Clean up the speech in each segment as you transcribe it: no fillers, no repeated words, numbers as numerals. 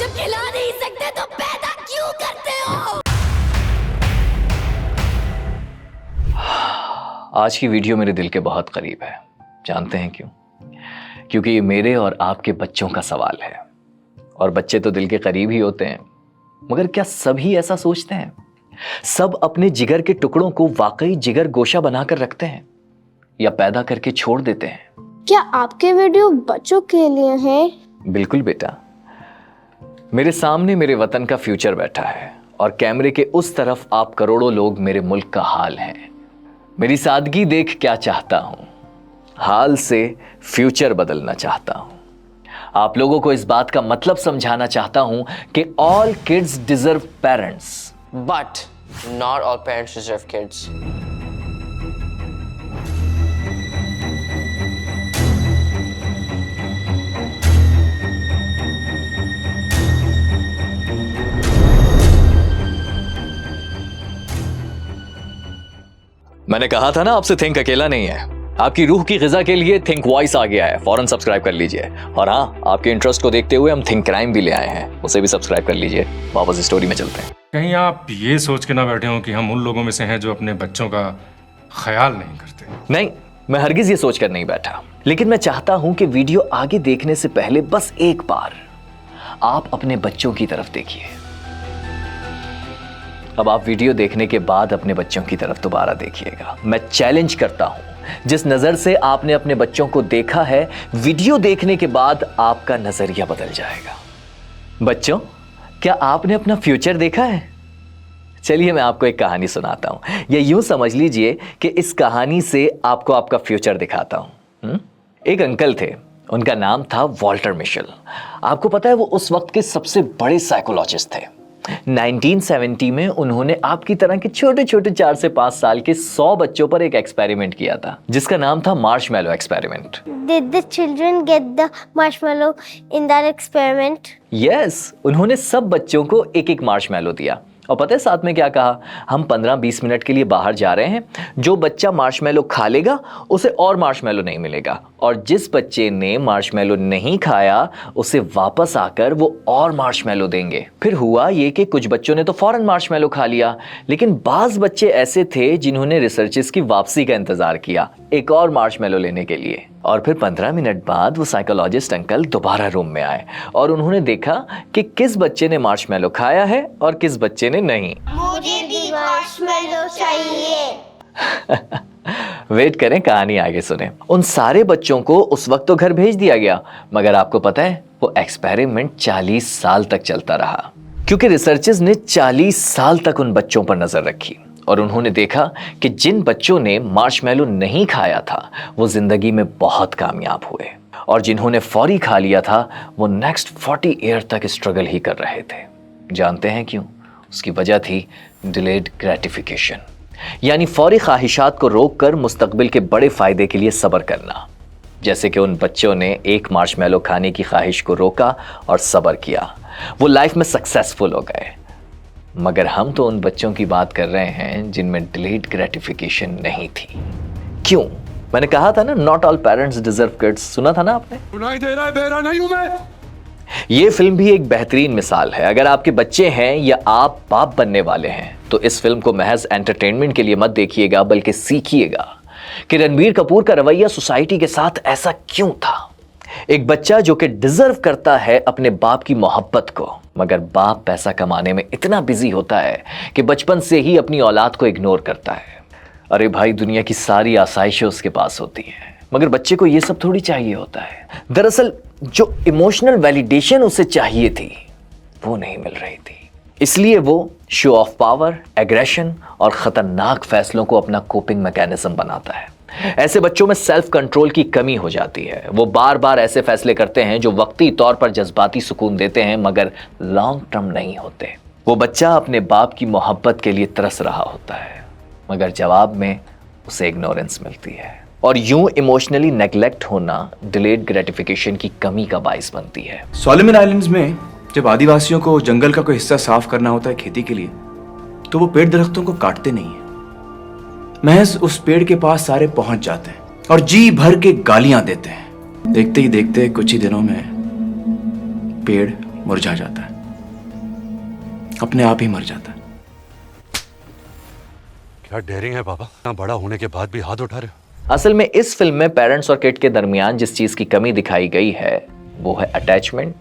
जब खिला नहीं सकते तो पैदा क्यों करते हो? आज की वीडियो मेरे दिल के बहुत करीब है। जानते हैं क्यों? क्योंकि ये मेरे और आपके बच्चों का सवाल है। और बच्चे तो दिल के करीब ही होते हैं, मगर क्या सभी ऐसा सोचते हैं? सब अपने जिगर के टुकड़ों को वाकई जिगर गोशा बनाकर रखते हैं या पैदा करके छोड़ देते हैं? क्या आपके वीडियो बच्चों के लिए हैं? बिल्कुल बेटा। मेरे सामने मेरे वतन का फ्यूचर बैठा है और कैमरे के उस तरफ आप करोड़ों लोग मेरे मुल्क का हाल हैं। मेरी सादगी देख क्या चाहता हूं? हाल से फ्यूचर बदलना चाहता हूं। आप लोगों को इस बात का मतलब समझाना चाहता हूं कि all kids deserve parents, But not all parents deserve kids. मैंने कहा था ना आपसे थिंक अकेला नहीं है। आपकी रूह की ग़िज़ा के लिए थिंक वॉइस आ गया है, फौरन सब्सक्राइब कर लीजिए। और हाँ, आपके इंटरेस्ट को देखते हुए हम थिंक क्राइम भी ले आए हैं, उसे भी सब्सक्राइब कर लीजिए। वापस स्टोरी में चलते हैं। कहीं आप ये सोच के ना बैठे हो कि हम उन लोगों में से हैं जो अपने बच्चों का ख्याल नहीं करते। नहीं, मैं हरगिज ये सोचकर नहीं बैठा, लेकिन मैं चाहता हूं कि वीडियो आगे देखने से पहले बस एक बार आप अपने बच्चों की तरफ देखिए। अब आप वीडियो देखने के बाद अपने बच्चों की तरफ दोबारा देखिएगा। मैं चैलेंज करता हूं, जिस नजर से आपने अपने बच्चों को देखा है, वीडियो देखने के बाद आपका नजरिया बदल जाएगा। बच्चों, क्या आपने अपना फ्यूचर देखा है? चलिए मैं आपको एक कहानी सुनाता हूं। ये यूं समझ लीजिए कि इस कहानी से आपको आपका फ्यूचर दिखाता हूं। एक अंकल थे, उनका नाम था वॉल्टर मिशेल। आपको पता है वो उस वक्त के सबसे बड़े साइकोलॉजिस्ट थे। 1970 में उन्होंने आपकी तरह के छोटे छोटे 4 से 5 साल के 100 बच्चों पर एक एक्सपेरिमेंट किया था, जिसका नाम था Marshmallow experiment. Did the children get the marshmallow in that experiment? Yes, उन्होंने सब बच्चों को एक एक मार्शमैलो दिया। और पता है साथ में क्या कहा? हम 15-20 मिनट के लिए बाहर जा रहे हैं, जो बच्चा मार्शमैलो खा लेगा उसे और मार्शमैलो नहीं मिलेगा, और जिस बच्चे ने मार्शमैलो नहीं खाया उसे वापस आकर वो और मार्शमैलो देंगे। फिर हुआ ये कि कुछ बच्चों ने तो फौरन मार्शमैलो खा लिया, लेकिन बाज़ बच्चे ऐसे थे जिन्होंने रिसर्चर्स की वापसी का इंतजार किया एक और मार्शमैलो लेने के लिए। और फिर 15 मिनट बाद वो साइकोलॉजिस्ट अंकल दोबारा रूम में आए और उन्होंने देखा कि किस बच्चे ने मार्शमैलो खाया है और किस बच्चे ने नहीं। मुझे भी मार्शमैलो चाहिए। वेट करें, कहानी आगे सुने। उन सारे बच्चों को उस वक्त तो घर भेज दिया गया, मगर आपको पता है वो एक्सपेरिमेंट 40 साल तक चलता रहा, क्योंकि रिसर्चर्स ने 40 साल तक उन बच्चों पर नजर रखी और उन्होंने देखा कि जिन बच्चों ने मार्शमैलो नहीं खाया था वो जिंदगी में बहुत कामयाब हुए, और जिन्होंने फौरी खा लिया था वो नेक्स्ट 40 ईयर तक स्ट्रगल ही कर रहे थे। जानते हैं क्यों? उसकी वजह थी डिलेड ग्रेटिफिकेशन, यानी फौरी ख्वाहिशात को रोककर मुस्तकबिल के बड़े फायदे के लिए सब्र करना। जैसे कि उन बच्चों ने एक मार्शमैलो खाने की ख्वाहिश को रोका और सब्र किया, वो लाइफ में सक्सेसफुल हो गए। मगर हम तो उन बच्चों की बात कर रहे हैं जिनमें डिलेड ग्रेटिफिकेशन नहीं थी। क्यों? मैंने कहा था ना, not all parents deserve kids. सुना था ना आपने? सुनाई दे रहा है, बहरा नहीं हूं मैं। ये फिल्म भी एक बेहतरीन मिसाल है। अगर आपके बच्चे हैं या आप बाप बनने वाले हैं तो इस फिल्म को महज एंटरटेनमेंट के लिए मत देखिएगा, बल्कि सीखिएगा कि रणबीर कपूर का रवैया सोसाइटी के साथ ऐसा क्यों था। एक बच्चा जो कि डिजर्व करता है अपने बाप की मोहब्बत को, मगर बाप पैसा कमाने में इतना बिजी होता है कि बचपन से ही अपनी औलाद को इग्नोर करता है। अरे भाई, दुनिया की सारी आसाइशें उसके पास होती हैं, मगर बच्चे को ये सब थोड़ी चाहिए होता है। दरअसल जो इमोशनल वैलिडेशन उसे चाहिए थी वो नहीं मिल रही थी, इसलिए वो शो ऑफ पावर, एग्रेशन और खतरनाक फैसलों को अपना कोपिंग मैकेनिज्म बनाता है। ऐसे बच्चों में सेल्फ कंट्रोल की कमी हो जाती है। वो बार बार ऐसे फैसले करते हैं जो वक्ती तौर पर जज्बाती सुकून देते हैं मगर लॉन्ग टर्म नहीं होते। वो बच्चा अपने बाप की मोहब्बत के लिए तरस रहा होता है, मगर जवाब में उसे इग्नोरेंस मिलती है, और यूं इमोशनली नेग्लेक्ट होना डिलेड ग्रेटिफिकेशन की कमी का बाइस बनती है। सोलोमन आइलैंड्स में जब आदिवासियों को जंगल का कोई हिस्सा साफ करना होता है खेती के लिए, तो वो पेड़ दरख्तों को काटते नहीं है, महज उस पेड़ के पास सारे पहुंच जाते हैं और जी भर के गालियां देते हैं। देखते ही देखते कुछ ही दिनों में पेड़ मुरझा जाता है, अपने आप ही मर जाता है। क्या डेयरिंग है बाबा, इतना बड़ा होने के बाद भी हाथ उठा रहे हो। असल में इस फिल्म में पेरेंट्स और किड के दरमियान जिस चीज की कमी दिखाई गई है वो है attachment,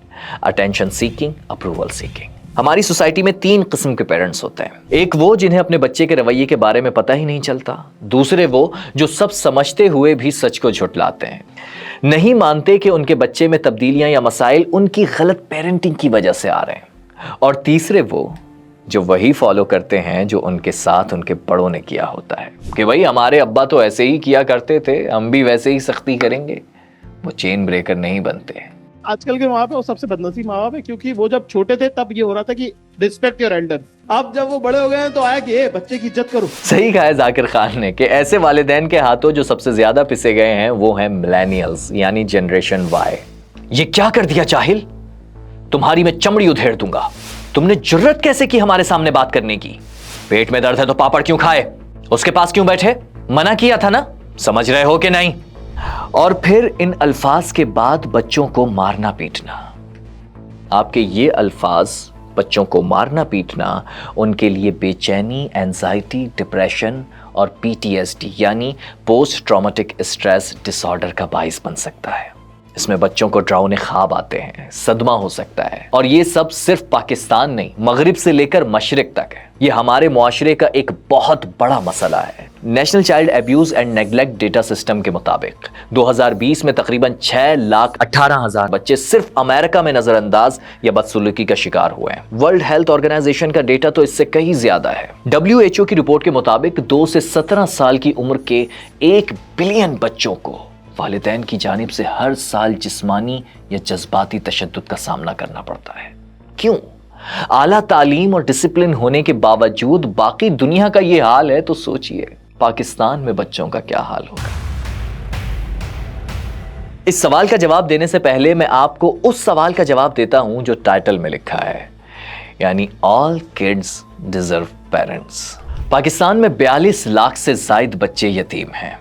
attention seeking, approval seeking. हमारी सोसाइटी में 3 किस्म के पेरेंट्स होते हैं। एक वो जिन्हें अपने बच्चे के रवैये के बारे में पता ही नहीं चलता, दूसरे वो जो सब समझते हुए भी सच को झुठलाते हैं, नहीं मानते कि उनके बच्चे में तब्दीलियां या मसाइल उनकी गलत पेरेंटिंग की वजह से आ रहे हैं, और तीसरे वो जो वही फॉलो करते हैं जो उनके साथ उनके बड़ों ने किया होता है कि भाई हमारे अब्बा तो ऐसे ही किया करते थे, हम भी वैसे ही सख्ती करेंगे। वो चेन ब्रेकर नहीं बनते। आजकल के माँ बाप है वो सबसे बदनसीब माँ बाप है, क्योंकि वो जब छोटे थे तब ये हो रहा था कि रिस्पेक्ट योर एल्डर। अब जब वो बड़े हो गए हैं तो आया कि ए बच्चे की इज्जत करो। सही कहा है जाकिर खान ने कि ऐसे वालिदैन के हाथों जो सबसे ज्यादा पिसे गए हैं वो हैं मिलेनियल्स यानी जनरेशन वाई। ये क्या कर दिया चाहिल, तुम्हारी मैं चमड़ी उधेड़ दूंगा। तुमने जुर्रत कैसे की हमारे सामने बात करने की? पेट में दर्द है तो पापड़ क्यों खाए, उसके पास क्यों बैठे? मना किया था ना, समझ रहे हो कि नहीं? और फिर इन अल्फाज के बाद बच्चों को मारना पीटना। आपके ये अल्फाज बच्चों को मारना पीटना उनके लिए बेचैनी, एंजाइटी, डिप्रेशन और PTSD यानी पोस्ट ट्रॉमेटिक स्ट्रेस डिसऑर्डर का बाइस बन सकता है। इसमें बच्चों को डरावने ख्वाब आते हैं, सदमा हो सकता है, और ये सब सिर्फ पाकिस्तान नहीं, मगरिब से लेकर मशरिक तक है। ये हमारे मुआशरे का एक बहुत बड़ा मसला है। National child abuse and neglect data system के मुताबिक 2020 में तकरीबन 6,18,000 बच्चे सिर्फ अमेरिका में नजरअंदाज या बदसलूकी का शिकार हुए हैं। वर्ल्ड हेल्थ ऑर्गेनाइजेशन का डेटा तो इससे कहीं ज्यादा है। WHO की रिपोर्ट के मुताबिक 2 से 17 साल की उम्र के 1 बिलियन बच्चों को वालिदैन की जानिब से हर साल जिस्मानी या जज्बाती तशद्दुद का सामना करना पड़ता है। क्यों? आला तालीम और डिसिप्लिन होने के बावजूद बाकी दुनिया का ये हाल है तो सोचिए पाकिस्तान में बच्चों का क्या हाल होगा। इस सवाल का जवाब देने से पहले मैं आपको उस सवाल का जवाब देता हूं जो टाइटल में लिखा है, यानी all kids deserve parents. Pakistan में 42 लाख से ज्यादा बच्चे यतीम हैं।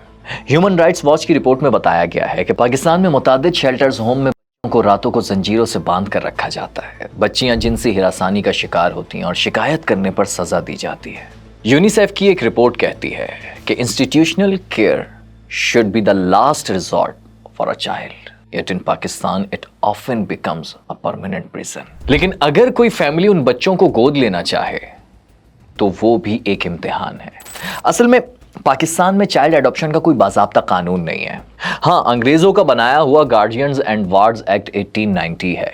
ह्यूमन राइट्स वॉच की रिपोर्ट में बताया गया है कि पाकिस्तान में मुतादिद शेल्टर्स होम में बच्चों को रातों को जंजीरों से बांध कर रखा जाता है। बच्चियां जिनसी हिरासानी का शिकार होती हैं और शिकायत करने पर सजा दी जाती है। यूनिसेफ की एक रिपोर्ट कहती है कि institutional care should be the last resort for a child, yet in Pakistan it often becomes a permanent prison। लेकिन अगर कोई फैमिली उन बच्चों को गोद लेना चाहे तो वो भी एक इम्तिहान है। असल में पाकिस्तान में चाइल्ड एडॉप्शन का कोई बाज़ाब्ता कानून नहीं है। हाँ, अंग्रेजों का बनाया हुआ गार्जियंस एंड वार्ड्स एक्ट 1890 है।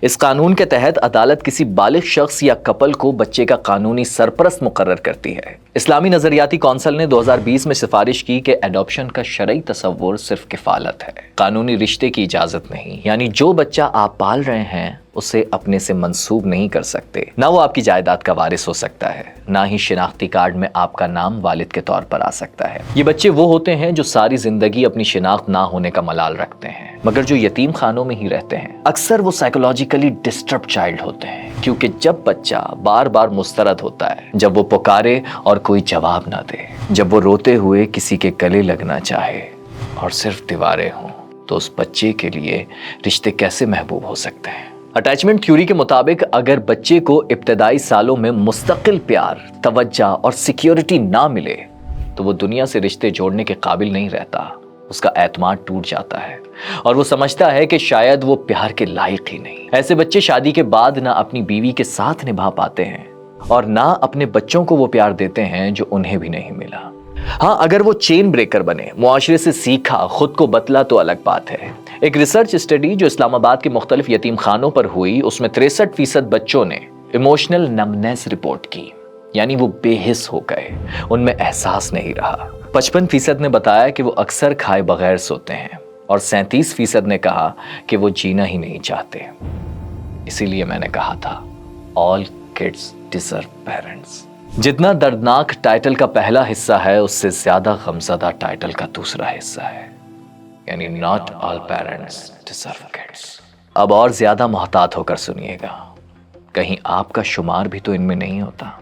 इस कानून के तहत अदालत किसी बालिग शख्स या कपल को बच्चे का कानूनी सरपरस्त मुकर्रर करती है। इस्लामी नजरियाती कौंसिल ने 2020 में सिफारिश की कि एडॉप्शन का शरई तसव्वुर सिर्फ किफालत है, कानूनी रिश्ते की इजाजत नहीं। यानी जो बच्चा आप पाल रहे हैं उसे अपने से मंसूब नहीं कर सकते। ना वो आपकी जायदाद का वारिस हो सकता है, ना ही शिनाख्ती कार्ड में आपका नाम वालिद के तौर पर आ सकता है। ये बच्चे वो होते हैं जो सारी जिंदगी अपनी शिनाख्त ना होने का मलाल रखते हैं, मगर जो यतीम खानों में ही रहते हैं अक्सर वो साइकोलॉजिकली डिस्टर्ब चाइल्ड होते हैं, क्योंकि जब बच्चा बार बार मुस्तरद होता है, जब वो पुकारे और कोई जवाब ना दे, जब वो रोते हुए किसी के गले लगना चाहे और सिर्फ दीवारें हों, तो उस बच्चे के लिए रिश्ते कैसे महबूब हो सकते हैं। अटैचमेंट थ्योरी के मुताबिक अगर बच्चे को इब्तदाई सालों में मुस्तकिल प्यार, तवज्जो और सिक्योरिटी ना मिले तो वो दुनिया से रिश्ते जोड़ने के काबिल नहीं रहता। उसका एतमाद टूट जाता है और वो समझता है कि शायद वो प्यार के लायक ही नहीं। ऐसे बच्चे शादी के बाद ना अपनी बीवी के साथ निभा पाते हैं और ना अपने बच्चों को वो प्यार देते हैं जो उन्हें भी नहीं मिला। हाँ, अगर वो चेन ब्रेकर बने, मुआशरे से सीखा, खुद को बतला तो अलग बात है। एक रिसर्च स्टडी जो इस्लामाबाद के मुख्तलिफ यतीम खानों पर हुई, उसमें 63% बच्चों ने इमोशनल नमनेस रिपोर्ट की, यानी वो बेहिस हो गए, उनमें एहसास नहीं रहा। 55% ने बताया कि वो अक्सर खाए बगैर सोते हैं और 37% ने कहा कि वो जीना ही नहीं चाहते। इसीलिए मैंने कहा था ऑल किड्स डिजर्व पेरेंट्स। जितना दर्दनाक टाइटल का पहला हिस्सा है उससे ज्यादा गमज़दा टाइटल का दूसरा हिस्सा है, यानी not all parents deserve kids. अब और ज्यादा मोहतात होकर सुनिएगा, कहीं आपका शुमार भी तो इनमें नहीं होता।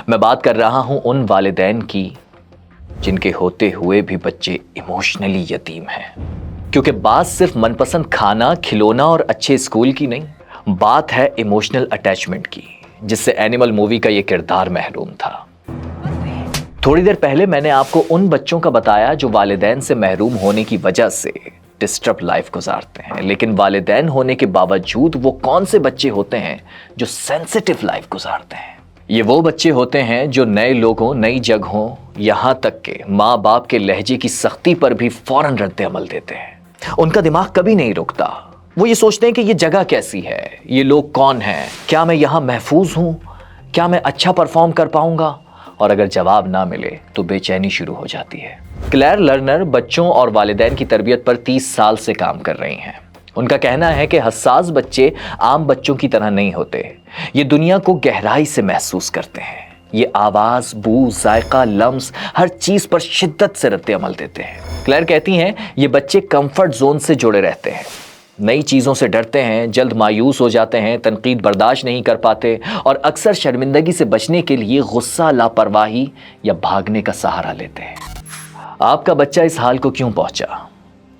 मैं बात कर रहा हूं उन वालिदैन की जिनके होते हुए भी बच्चे इमोशनली यतीम हैं, क्योंकि बात सिर्फ मनपसंद खाना, खिलौना और अच्छे स्कूल की नहीं, बात है इमोशनल अटैचमेंट की, जिससे एनिमल मूवी का ये किरदार महरूम था। थोड़ी देर पहले मैंने आपको उन बच्चों का बताया जो वालिदैन से महरूम होने की वजह से डिस्टर्ब लाइफ गुजारते हैं, लेकिन वालिदैन होने के बावजूद वो कौन से बच्चे होते हैं जो सेंसिटिव लाइफ गुजारते हैं? ये वो बच्चे होते हैं जो नए लोगों, नई जगहों, यहां तक के माँ बाप के लहजे की सख्ती पर भी फौरन रद्द अमल देते हैं। उनका दिमाग कभी नहीं रुकता। वो ये सोचते हैं कि ये जगह कैसी है, ये लोग कौन हैं, क्या मैं यहाँ महफूज हूं, क्या मैं अच्छा परफॉर्म कर पाऊंगा, और अगर जवाब ना मिले तो बेचैनी शुरू हो जाती है। क्लेयर लर्नर बच्चों और वालिदैन की तरबियत पर 30 साल से काम कर रही हैं। उनका कहना है कि हसास बच्चे आम बच्चों की तरह नहीं होते। ये दुनिया को गहराई से महसूस करते हैं। ये आवाज, बू, जायका, लम्स, हर चीज पर शिद्दत से रद्द अमल देते हैं। क्लेयर कहती हैं ये बच्चे कंफर्ट जोन से जुड़े रहते हैं, नई चीज़ों से डरते हैं, जल्द मायूस हो जाते हैं, तनकीद बर्दाश्त नहीं कर पाते और अक्सर शर्मिंदगी से बचने के लिए गुस्सा, लापरवाही या भागने का सहारा लेते हैं। आपका बच्चा इस हाल को क्यों पहुंचा?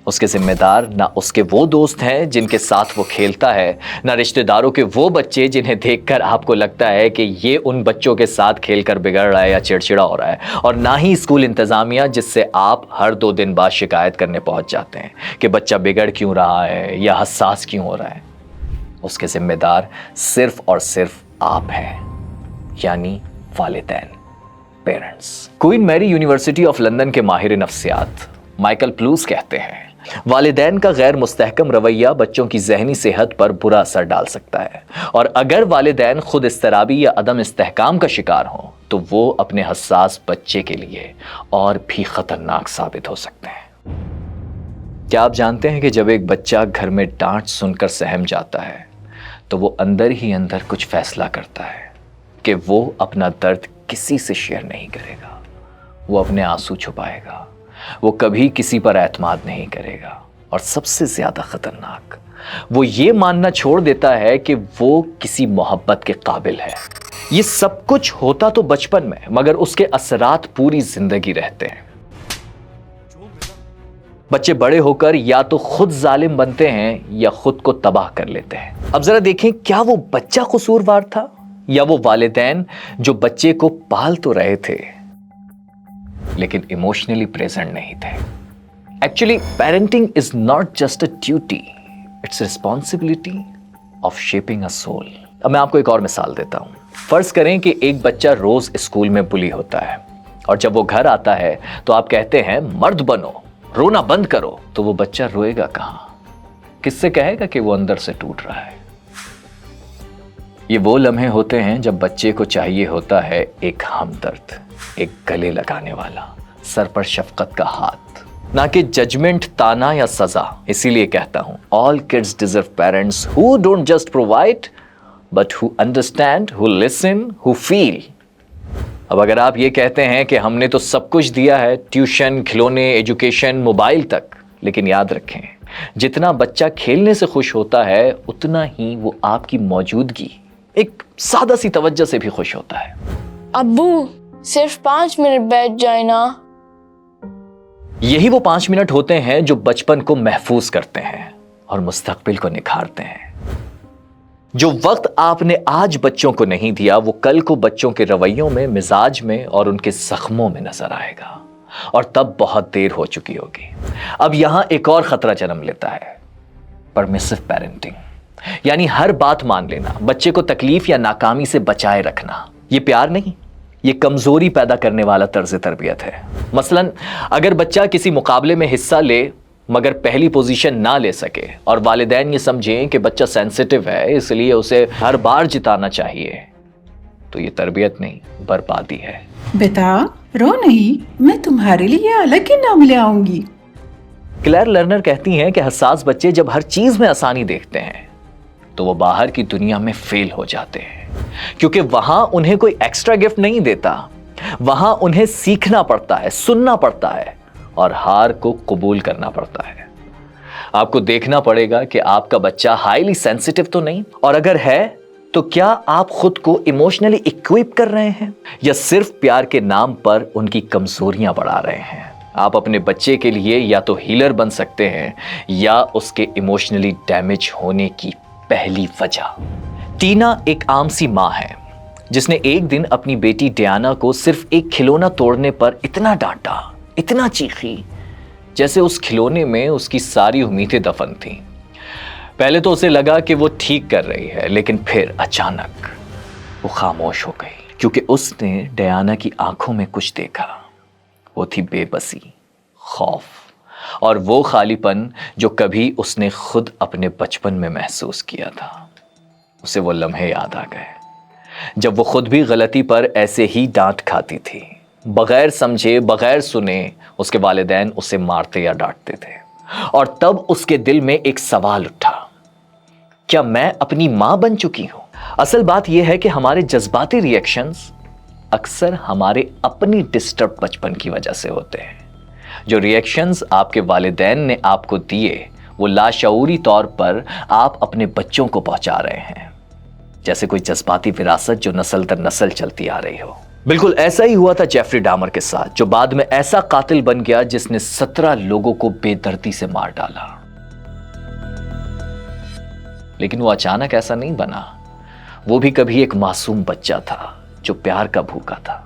उसके जिम्मेदार ना उसके वो दोस्त हैं जिनके साथ वो खेलता है, ना रिश्तेदारों के वो बच्चे जिन्हें देखकर आपको लगता है कि ये उन बच्चों के साथ खेलकर बिगड़ रहा है या चिड़चिड़ा हो रहा है, और ना ही स्कूल इंतजामिया जिससे आप हर 2 दिन बाद शिकायत करने पहुंच जाते हैं कि बच्चा बिगड़ क्यों रहा है या हसास क्यों हो रहा है। उसके जिम्मेदार सिर्फ और सिर्फ आप हैं, यानी वालिदैन, parents. Queen Mary University of London के माहिर नफ्सियात माइकल प्लूस कहते हैं वालिदैन का गैर मुस्तहकम रवैया बच्चों की जहनी सेहत पर बुरा असर डाल सकता है, और अगर वालिदैन खुद इस्तराबी या अदम इस्तेहकाम का शिकार हों तो वो अपने हसास बच्चे के लिए और भी खतरनाक साबित हो सकते हैं। क्या आप जानते हैं कि जब एक बच्चा घर में डांट सुनकर सहम जाता है तो वो अंदर ही अंदर कुछ फैसला करता है कि वो अपना दर्द किसी से शेयर नहीं करेगा, वो अपने आंसू छुपाएगा, वो कभी किसी पर एतमाद नहीं करेगा, और सबसे ज्यादा खतरनाक, वो ये मानना छोड़ देता है कि वो किसी मोहब्बत के काबिल है। ये सब कुछ होता तो बचपन में, मगर उसके असरात पूरी जिंदगी रहते हैं। बच्चे बड़े होकर या तो खुद जालिम बनते हैं या खुद को तबाह कर लेते हैं। अब जरा देखें, क्या वो बच्चा कसूरवार था या वो वालिदैन जो बच्चे को पाल तो रहे थे लेकिन इमोशनली प्रेजेंट नहीं थे। Actually parenting is not just a duty, it's responsibility of shaping a soul. अब मैं आपको एक और मिसाल देता हूं। फर्ज करें कि एक बच्चा रोज स्कूल में बुली होता है और जब वो घर आता है तो आप कहते हैं मर्द बनो, रोना बंद करो, तो वो बच्चा रोएगा कहां? किससे कहेगा कि वो अंदर से टूट रहा है? ये वो लम्हे होते हैं जब बच्चे को चाहिए होता है एक हमदर्द, एक गले लगाने वाला, सर पर शफकत का हाथ, ना कि जजमेंट, ताना या सजा। इसीलिए कहता हूं, all kids deserve parents who don't just provide but who understand, who listen, who feel. अब अगर आप ये कहते हैं कि हमने तो सब कुछ दिया है, ट्यूशन, खिलौने, एजुकेशन, मोबाइल तक, लेकिन याद रखें, जितना बच्चा खेलने से खुश होता है उतना ही वो आपकी मौजूदगी, एक सादा सी तवज्जो से भी खुश होता है। अब्बू सिर्फ 5 मिनट बैठ जाए ना। यही वो 5 मिनट होते हैं जो बचपन को महफूज करते हैं और मुस्तकबिल को निखारते हैं। जो वक्त आपने आज बच्चों को नहीं दिया वो कल को बच्चों के रवैयों में, मिजाज में और उनके जख्मों में नजर आएगा, और तब बहुत देर हो चुकी होगी। अब यहां एक और खतरा जन्म लेता है, परमिसिव पेरेंटिंग, यानी हर बात मान लेना, बच्चे को तकलीफ या नाकामी से बचाए रखना। ये प्यार नहीं, ये कमजोरी पैदा करने वाला तर्ज तरबियत है। मसलन अगर बच्चा किसी मुकाबले में हिस्सा ले मगर पहली पोजीशन ना ले सके और वालिदैन ये समझें कि बच्चा सेंसिटिव है इसलिए उसे हर बार जिताना चाहिए, तो ये तरबियत नहीं, बर्बादी है। बेटा रो नहीं, मैं तुम्हारे लिए अलग ही नाम ले आऊंगी। क्लेयर लर्नर कहती हैं कि हसास बच्चे जब हर चीज में आसानी देखते हैं तो वो बाहर की दुनिया में फेल हो जाते हैं, क्योंकि वहां उन्हें कोई एक्स्ट्रा गिफ्ट नहीं देता, वहां उन्हें सीखना पड़ता है, सुनना पड़ता है और हार को कबूल करना पड़ता है। आपको देखना पड़ेगा कि आपका बच्चा हाईली सेंसिटिव तो नहीं, और अगर है तो क्या आप खुद को इमोशनली इक्विप कर रहे हैं या सिर्फ प्यार के नाम पर उनकी कमजोरियां बढ़ा रहे हैं। आप अपने बच्चे के लिए या तो हीलर बन सकते हैं या उसके इमोशनली डैमेज होने की पहली वजह। टीना एक आम सी माँ है जिसने एक दिन अपनी बेटी डियाना को सिर्फ एक खिलौना तोड़ने पर इतना डांटा, इतना चीखी, जैसे उस खिलौने में उसकी सारी उम्मीदें दफन थीं। पहले तो उसे लगा कि वो ठीक कर रही है, लेकिन फिर अचानक वो खामोश हो गई क्योंकि उसने डियाना की आंखों में कुछ देखा। वो थी बेबसी, खौफ और वो खालीपन जो कभी उसने खुद अपने बचपन में महसूस किया था। उसे वो लम्हे याद आ गए जब वो खुद भी गलती पर ऐसे ही डांट खाती थी। बगैर समझे, बगैर सुने उसके वालिदैन उसे मारते या डांटते थे। और तब उसके दिल में एक सवाल उठा, क्या मैं अपनी मां बन चुकी हूं? असल बात यह है कि हमारे जज्बाती रिएक्शंस अक्सर हमारे अपनी डिस्टर्ब बचपन की वजह से होते हैं। जो रिएक्शंस आपके वालिदैन ने आपको दिए वो लाशऊरी तौर पर आप अपने बच्चों को पहुंचा रहे हैं, जैसे कोई जज्बाती विरासत जो नस्ल दर नस्ल चलती आ रही हो। बिल्कुल ऐसा ही हुआ था जेफरी डामर के साथ, जो बाद में ऐसा कातिल बन गया जिसने 17 लोगों को बेदर्दी से मार डाला। लेकिन वो अचानक ऐसा नहीं बना। वो भी कभी एक मासूम बच्चा था जो प्यार का भूखा था,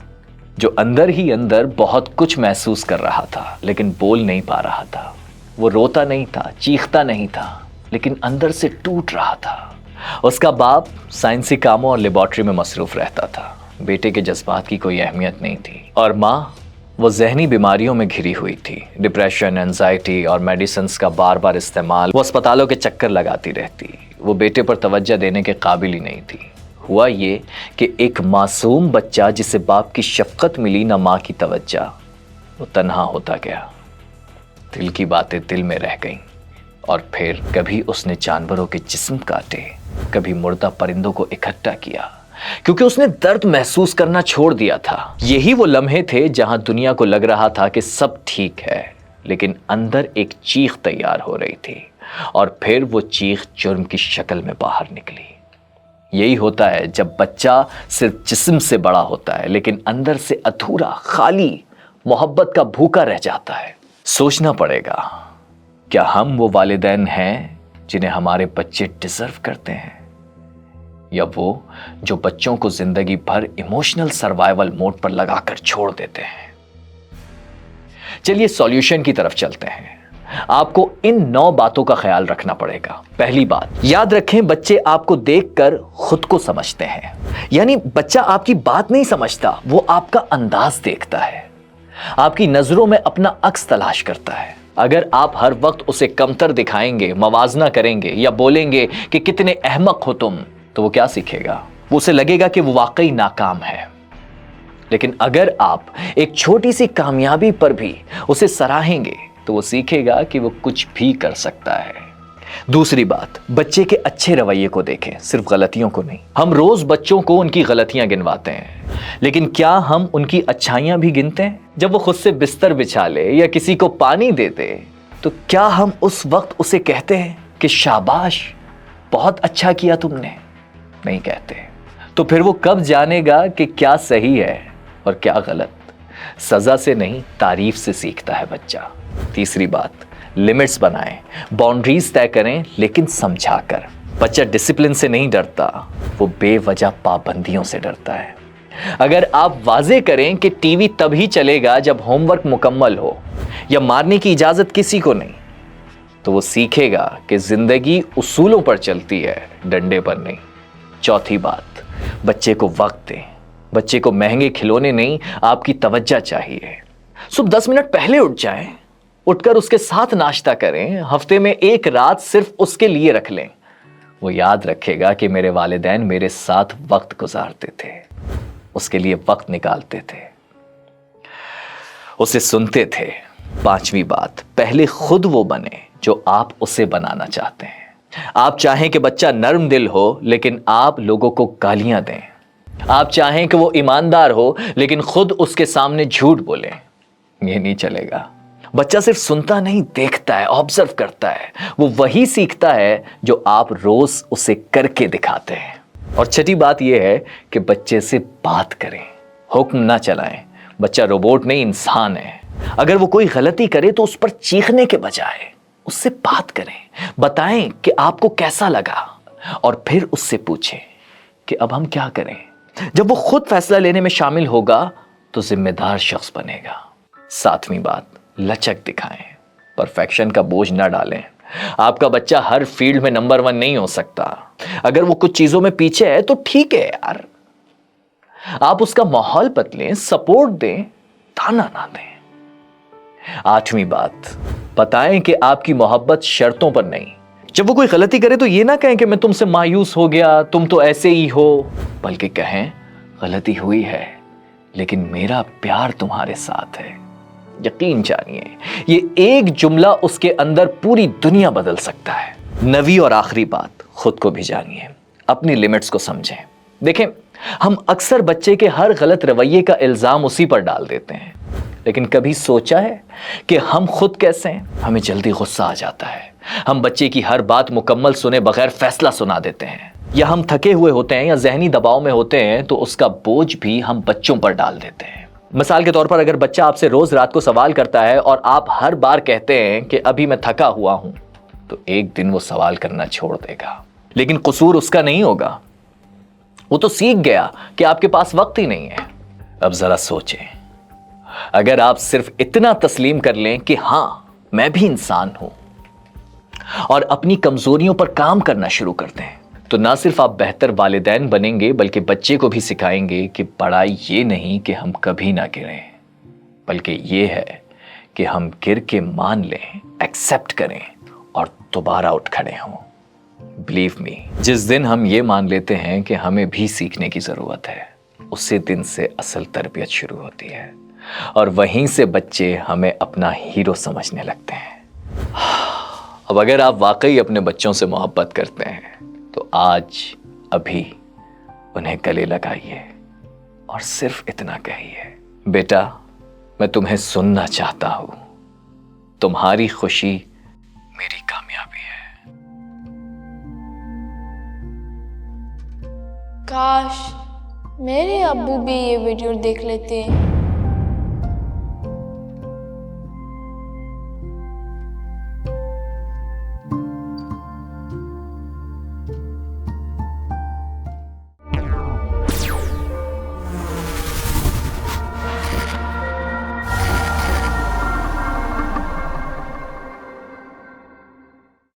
जो अंदर ही अंदर बहुत कुछ महसूस कर रहा था लेकिन बोल नहीं पा रहा था। वो रोता नहीं था, चीखता नहीं था, लेकिन अंदर से टूट रहा था। उसका बाप साइंसी कामों और लेबोरेटरी में मसरूफ रहता था। बेटे के जज्बात की कोई अहमियत नहीं थी। और माँ, वो जहनी बीमारियों में घिरी हुई थी। डिप्रेशन, एंजाइटी और मेडिसिन्स का बार बार इस्तेमाल। वो अस्पतालों के चक्कर लगाती रहती। वो बेटे पर तवज्जो देने के काबिल ही नहीं थी। हुआ ये कि एक मासूम बच्चा जिसे बाप की शफकत मिली ना माँ की तवज्जो, वो तन्हा होता गया। दिल की बातें दिल में रह गईं। और फिर कभी उसने जानवरों के जिस्म काटे, कभी मुर्दा परिंदों को इकट्ठा किया, क्योंकि उसने दर्द महसूस करना छोड़ दिया था। यही वो लम्हे थे जहां दुनिया को लग रहा था कि सब ठीक है, लेकिन अंदर एक चीख तैयार हो रही थी। और फिर वो चीख जुर्म की शक्ल में बाहर निकली। यही होता है जब बच्चा सिर्फ जिस्म से बड़ा होता है लेकिन अंदर से अधूरा, खाली, मोहब्बत का भूखा रह जाता है। सोचना पड़ेगा, क्या हम वो वालिदैन हैं जिन्हें हमारे बच्चे डिजर्व करते हैं, या वो जो बच्चों को जिंदगी भर इमोशनल सर्वाइवल मोड पर लगाकर छोड़ देते हैं? चलिए सॉल्यूशन की तरफ चलते हैं। आपको इन 9 बातों का ख्याल रखना पड़ेगा। पहली बात, याद रखें, बच्चे आपको देखकर खुद को समझते हैं। यानी बच्चा आपकी बात नहीं समझता, वो आपका अंदाज देखता है, आपकी नजरों में अपना अक्स तलाश करता है। अगर आप हर वक्त उसे कमतर दिखाएंगे, मवाजना करेंगे या बोलेंगे कि कितने अहमक हो तुम, तो वो क्या सीखेगा? वो उसे लगेगा कि वो वाकई नाकाम है। लेकिन अगर आप एक छोटी सी कामयाबी पर भी उसे सराहेंगे तो वो सीखेगा कि वो कुछ भी कर सकता है। दूसरी बात, बच्चे के अच्छे रवैये को देखें, सिर्फ गलतियों को नहीं। हम रोज बच्चों को उनकी गलतियां गिनवाते हैं, लेकिन क्या हम उनकी अच्छाइयां भी गिनते हैं? जब वो खुद से बिस्तर बिछा ले या किसी को पानी दे दे, तो क्या हम उस वक्त उसे कहते हैं कि शाबाश, बहुत अच्छा किया तुमने? नहीं कहते। तो फिर वो कब जानेगा कि क्या सही है और क्या गलत? सजा से नहीं, तारीफ से सीखता है बच्चा। तीसरी बात, लिमिट्स बनाएं, बाउंड्रीज तय करें, लेकिन समझाकर। बच्चा डिसिप्लिन से नहीं डरता, वो बेवजह पाबंदियों से डरता है। अगर आप वाजे करें कि टीवी तभी चलेगा जब होमवर्क मुकम्मल हो, या मारने की इजाजत किसी को नहीं, तो वो सीखेगा कि जिंदगी उसूलों पर चलती है, डंडे पर नहीं। चौथी बात, बच्चे को वक्त दें। बच्चे को महंगे खिलौने नहीं, आपकी तवज्जो चाहिए। सुबह 10 मिनट पहले उठ जाएं, उठकर उसके साथ नाश्ता करें, हफ्ते में एक रात सिर्फ उसके लिए रख लें। वो याद रखेगा कि मेरे वालिदैन मेरे साथ वक्त गुजारते थे, उसके लिए वक्त निकालते थे, उसे सुनते थे। 5वीं बात, पहले खुद वो बने जो आप उसे बनाना चाहते हैं। आप चाहें कि बच्चा नर्म दिल हो, लेकिन आप लोगों को गालियां दें। आप चाहें कि वो ईमानदार हो, लेकिन खुद उसके सामने झूठ बोले, ये नहीं चलेगा। बच्चा सिर्फ सुनता नहीं, देखता है, ऑब्जर्व करता है। वो वही सीखता है जो आप रोज उसे करके दिखाते हैं। और छठी बात यह है कि बच्चे से बात करें, हुक्म ना चलाएं। बच्चा रोबोट नहीं, इंसान है। अगर वो कोई गलती करे तो उस पर चीखने के बजाय उससे बात करें, बताएं कि आपको कैसा लगा। और फिर उससे पूछें कि अब हम क्या करें। जब वो खुद फैसला लेने में शामिल होगा तो जिम्मेदार शख्स बनेगा। सातवीं बात, लचक दिखाएं, परफेक्शन का बोझ ना डालें। आपका बच्चा हर फील्ड में नंबर 1 नहीं हो सकता। अगर वो कुछ चीजों में पीछे है तो ठीक है यार, आप उसका माहौल बदलें, सपोर्ट दें, ताना ना दें। 8वीं बात, बताएं कि आपकी मोहब्बत शर्तों पर नहीं। जब वो कोई गलती करे तो ये ना कहें कि मैं तुमसे मायूस हो गया, तुम तो ऐसे ही हो, बल्कि कहें गलती हुई है लेकिन मेरा प्यार तुम्हारे साथ है। यकीन जानिए ये एक जुमला उसके अंदर पूरी दुनिया बदल सकता है। 9वीं और आखिरी बात, खुद को भी जानिए, अपनी लिमिट्स को समझें। देखें, हम अक्सर बच्चे के हर गलत रवैये का इल्जाम उसी पर डाल देते हैं, लेकिन कभी सोचा है कि हम खुद कैसे हैं? हमें जल्दी गुस्सा आ जाता है, हम बच्चे की हर बात मुकम्मल सुने बगैर फैसला सुना देते हैं, या हम थके हुए होते हैं या जहनी दबाव में होते हैं तो उसका बोझ भी हम बच्चों पर डाल देते हैं। मिसाल के तौर पर, अगर बच्चा आपसे रोज रात को सवाल करता है और आप हर बार कहते हैं कि अभी मैं थका हुआ हूं, तो एक दिन वो सवाल करना छोड़ देगा, लेकिन कसूर उसका नहीं होगा। वो तो सीख गया कि आपके पास वक्त ही नहीं है। अब जरा सोचें, अगर आप सिर्फ इतना तस्लीम कर लें कि हां मैं भी इंसान हूं और अपनी कमजोरियों पर काम करना शुरू कर दें, तो ना सिर्फ आप बेहतर वालिदैन बनेंगे बल्कि बच्चे को भी सिखाएंगे कि पढ़ाई ये नहीं कि हम कभी ना गिरें, बल्कि ये है कि हम गिर के मान लें, एक्सेप्ट करें और दोबारा उठ खड़े हों। बिलीव मी, जिस दिन हम ये मान लेते हैं कि हमें भी सीखने की जरूरत है, उसी दिन से असल तरबियत शुरू होती है और वहीं से बच्चे हमें अपना हीरो समझने लगते हैं। अब अगर आप वाकई अपने बच्चों से मोहब्बत करते हैं तो आज अभी उन्हें गले लगाइए और सिर्फ इतना कहिए, बेटा मैं तुम्हें सुनना चाहता हूं, तुम्हारी खुशी मेरी कामयाबी है। काश मेरे अब्बू भी ये वीडियो देख लेते।